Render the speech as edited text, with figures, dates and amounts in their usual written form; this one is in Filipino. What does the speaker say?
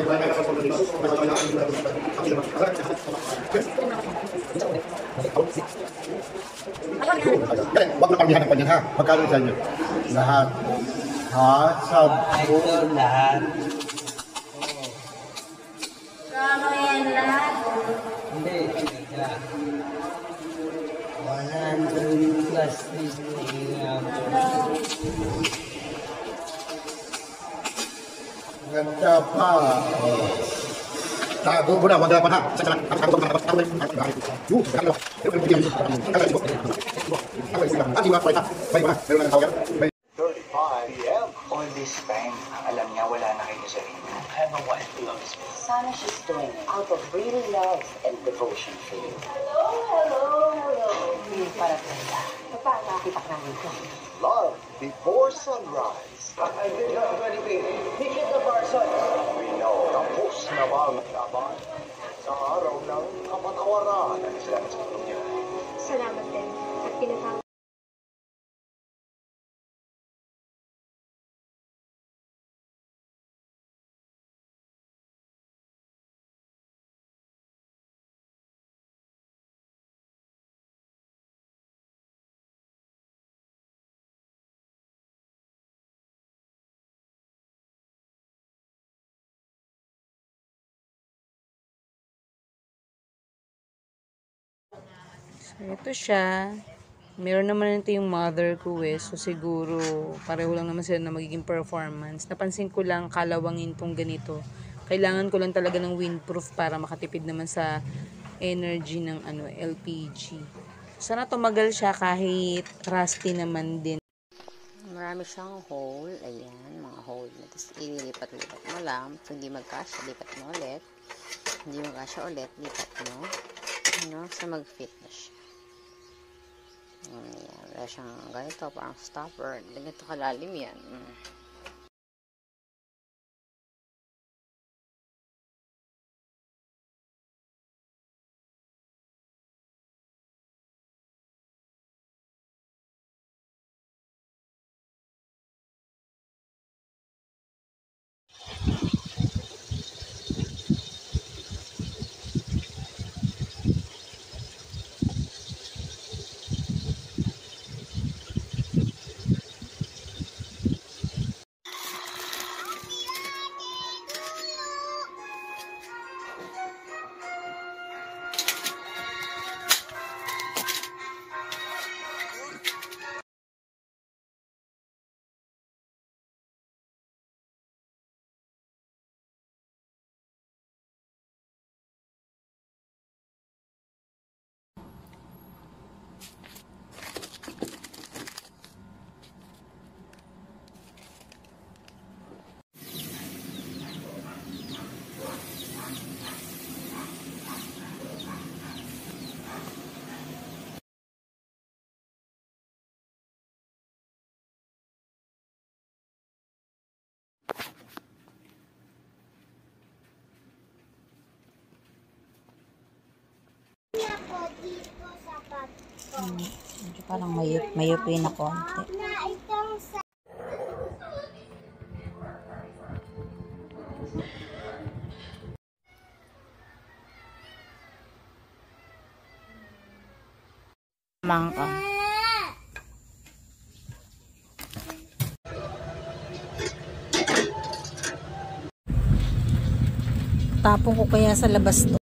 Wag na pagbihan ng kanya ha. Magkano sa inyo? Lahat. Ha? Sabu. Lahat. Kano yan lahat? Hindi. 100 plus 50. Ganda pa. Tago mo na, wag na pa ha. Sa lang. PM all this time, alam niya wala na kayo sa rin. I have a wife who loves me. Sana she's doing it out of real love and devotion for you. Hello. Hindi para talaga. Paano kita namin ko? Love before sunrise. I did not do anything. He hit the person. We know. Tapos na ba ang laban? Sa araw ng kapatawaran. Salamat sa tulong niyo. Salamat din. At pinatawag. So, ito siya. Meron naman ito yung mother ko So, siguro, pareho lang naman sila na magiging performance. Napansin ko lang, kalawangin tong ganito. Kailangan ko lang talaga ng windproof para makatipid naman sa energy ng LPG. Sana tumagal siya kahit rusty naman din. Marami siyang hole. Ayan, mga hole. Tapos, ililipat-lipat mo lang. Kung hindi magkasya, lipat mo ulit. Hindi magkasya ulit, lipat mo. So, mag-fit na siya. Ayan, wala siyang ganito, parang stopper. Ganito kalalim yan. Medyo parang mayupi na konti. Mangka. Tapong ko kaya sa labas to.